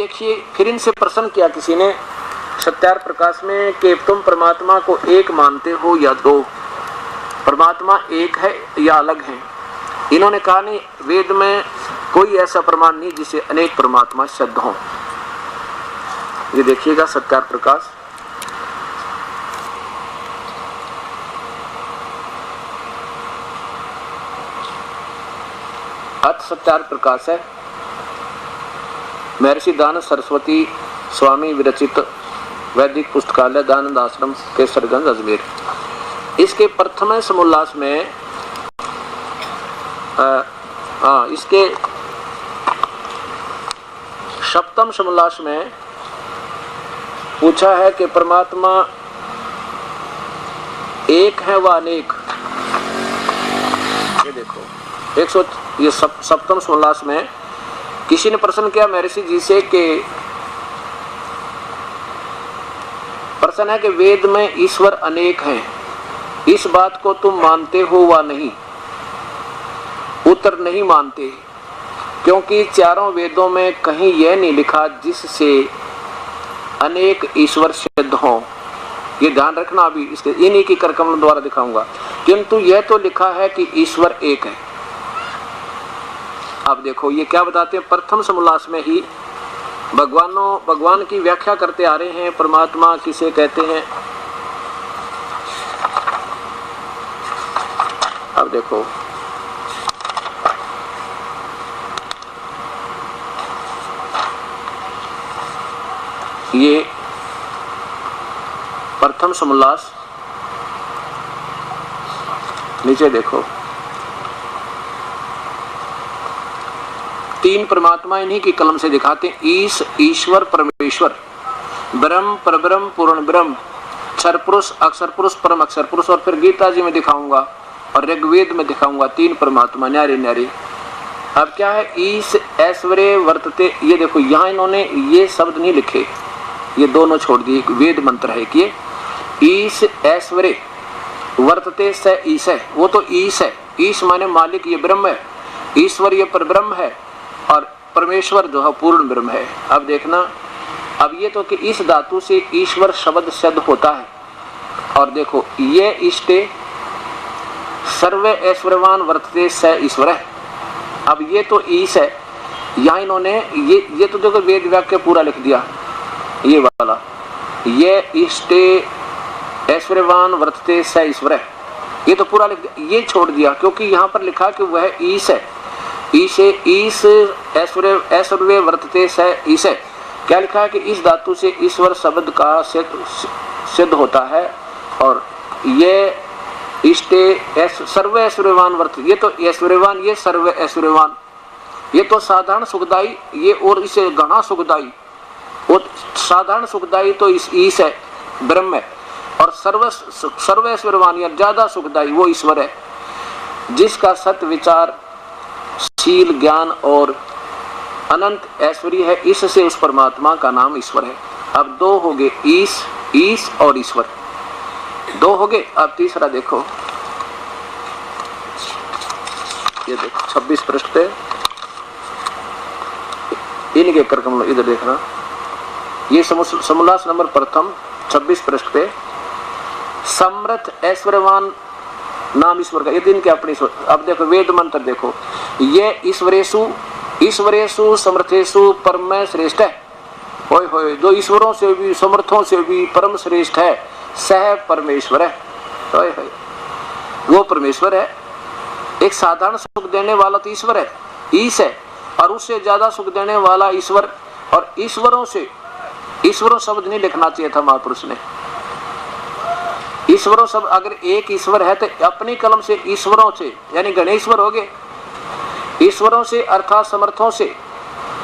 देखिए फिर इनसे प्रश्न किया किसी ने सत्यार प्रकाश में कि तुम परमात्मा को एक मानते हो या दो, परमात्मा एक है या अलग है? इन्होंने कहा नहीं, वेद में कोई ऐसा प्रमाण नहीं जिसे अनेक परमात्मा सिद्ध हो। ये देखिएगा सत्यार प्रकाश, सत्यार प्रकाश है, महर्षि दानंद सरस्वती स्वामी विरचित वैदिक पुस्तकालय दानंद आश्रम केसरगंज अजमेर। इसके प्रथम समोल्लास में इसके सप्तम समोल्लास में पूछा है कि परमात्मा एक है व अनेक। ये देखो ये सप्तम समोल्लास में किसी ने प्रश्न किया महर्षि जी से कि प्रश्न है कि वेद में ईश्वर अनेक हैं, इस बात को तुम मानते हो व नहीं? उत्तर नहीं मानते, क्योंकि चारों वेदों में कहीं यह नहीं लिखा जिससे अनेक ईश्वर सिद्ध हों। ये ध्यान रखना, अभी इसके इन्हीं की करकमल द्वारा दिखाऊंगा। किंतु यह तो लिखा है कि ईश्वर एक है। अब देखो ये क्या बताते हैं, प्रथम समोल्लास में ही भगवान की व्याख्या करते आ रहे हैं। परमात्मा किसे कहते हैं? अब देखो ये प्रथम समोल्लास, नीचे देखो तीन परमात्मा इन्हीं की कलम से दिखाते हैं। ईश, ईश्वर, परमेश्वर, ब्रह्म, परब्रह्म, पूर्ण ब्रह्म, क्षर पुरुष, अक्षर पुरुष, परम अक्षर पुरुष। और फिर गीता जी में दिखाऊंगा और ऋग्वेद में दिखाऊंगा तीन परमात्मा न्यारे न्यारे। अब क्या है, ईश ऐश्वर्य वर्तते, ये देखो यहाँ इन्होंने ये शब्द नहीं लिखे, ये दोनों छोड़ दिए। वेद मंत्र है कि ईश ऐश्वर्य वर्तते स ईश है, वो तो ईश है, ईश माने मालिक, ये ब्रह्म है। ईश्वर ये परब्रह्म है और परमेश्वर जो है पूर्ण ब्रह्म है। अब देखना, अब ये तो कि इस धातु से ईश्वर शब्द सिद्ध होता है। और देखो ये इष्टे सर्व ऐश्वर्यवान वर्तते स ईश्वर है। अब ये तो ईश है, यहाँ इन्होंने ये तो देखो वेद वाक्य पूरा लिख दिया, ये वाला, ये इष्टे ऐश्वर्यवान वर्तते स ईश्वर है, ये तो पूरा लिख दिया। ये छोड़ दिया क्योंकि यहाँ पर लिखा कि वह ईश है। ईशे ईश ऐश्वर्य वर्तते स ईश है। क्या लिखा है कि इस धातु से ईश्वर शब्द का सिद्ध होता है। और ये इष्टे सर्व ऐश्वर्यवान वर्त, ये तो ऐश्वर्यवान, ये सर्व ऐश्वर्यवान, ये तो साधारण सुखदाई, ये और इसे घना सुखदाई। वो साधारण सुखदाई तो इस ईश है, ब्रह्म है। और सर्व ऐश्वर्यवान या ज्यादा सुखदाई वो ईश्वर है, जिसका सत्य विचार, शील, ज्ञान और अनंत ऐश्वर्य है। इससे उस परमात्मा का नाम ईश्वर है। अब दो हो गए, ईश, ईश और ईश्वर, दो हो गए। अब तीसरा देखो, ये देखो 26 पृष्ठ पे इनके करकमल, इधर देखना, ये समोल्लास नंबर प्रथम 26 पृष्ठ पे समर्थ ऐश्वर्यवान नाम ईश्वर का, ये दिन के अपनी। अब देखो वेद मंत्र देखो, ये ईश्वरेशु समर्थेशु परम श्रेष्ठ है। होय होय, जो ईश्वरों से भी समर्थों से भी परम श्रेष्ठ है, सह परमेश्वर है। होय होय, वो परमेश्वर है। एक साधारण सुख देने वाला तो ईश्वर है, ईश है, और उससे ज्यादा सुख देने वाला ईश्वर। और ईश्वरों शब्द नहीं लिखना चाहिए था महापुरुष ने। ईश्वरों शब्द, अगर एक ईश्वर है तो अपनी कलम से ईश्वरों से, यानी गणेश्वर हो गए। ईश्वरों से अर्थात समर्थों से,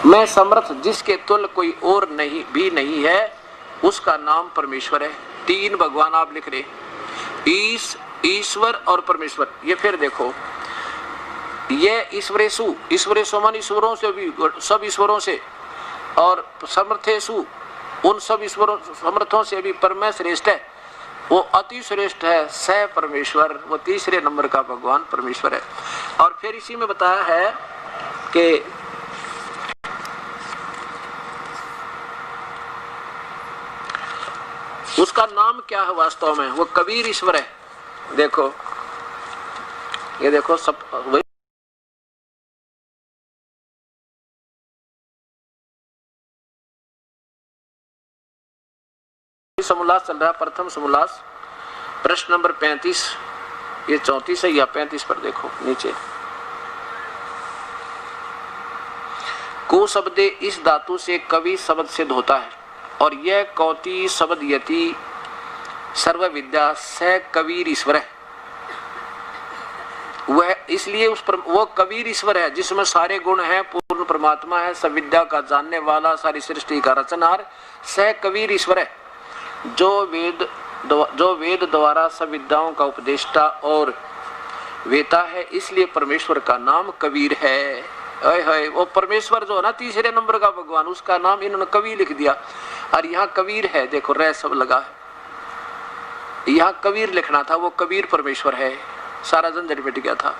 मैं समर्थ जिसके तुल्य कोई और नहीं है, उसका नाम परमेश्वर है। तीन भगवान आप लिख रहे, ईश, ईश्वर और परमेश्वर। ये फिर देखो, ये ईश्वरेशु मान ईश्वरों से भी, सब ईश्वरों से, और समर्थेशु उन सब ईश्वरों समर्थों से भी परम श्रेष्ठ है, वो अति श्रेष्ठ है, सह परमेश्वर, वो तीसरे नंबर का भगवान परमेश्वर है। और फिर इसी में बताया है कि उसका नाम क्या है वास्तव में? वो कबीर ईश्वर है। देखो ये देखो सब वही समोल्लास चल रहा है। प्रथम समोल्लास प्रश्न नंबर 35, ये 34 है या 35 पर देखो नीचे। को शब्दे इस धातु से कवि शब्द सिद्ध होता है और यह कौती शब्द यति सर्व विद्या स कबीर ईश्वर है। वह इसलिए उस पर वो कबीर ईश्वर है जिसमें सारे गुण हैं, पूर्ण परमात्मा है, सब विद्या का जानने वाला, सारी सृष्टि का रचनहार। स कबीर ईश्वर है जो वेद द्वारा सब विद्याओं का उपदेष्टा और वेता है, इसलिए परमेश्वर का नाम कबीर है। है वो परमेश्वर जो है ना, तीसरे नंबर का भगवान, उसका नाम इन्होंने कवि लिख दिया। और यहाँ कबीर है, देखो रे सब लगा है, यहाँ कबीर लिखना था, वो कबीर परमेश्वर है। सारा झंझट मिट गया था।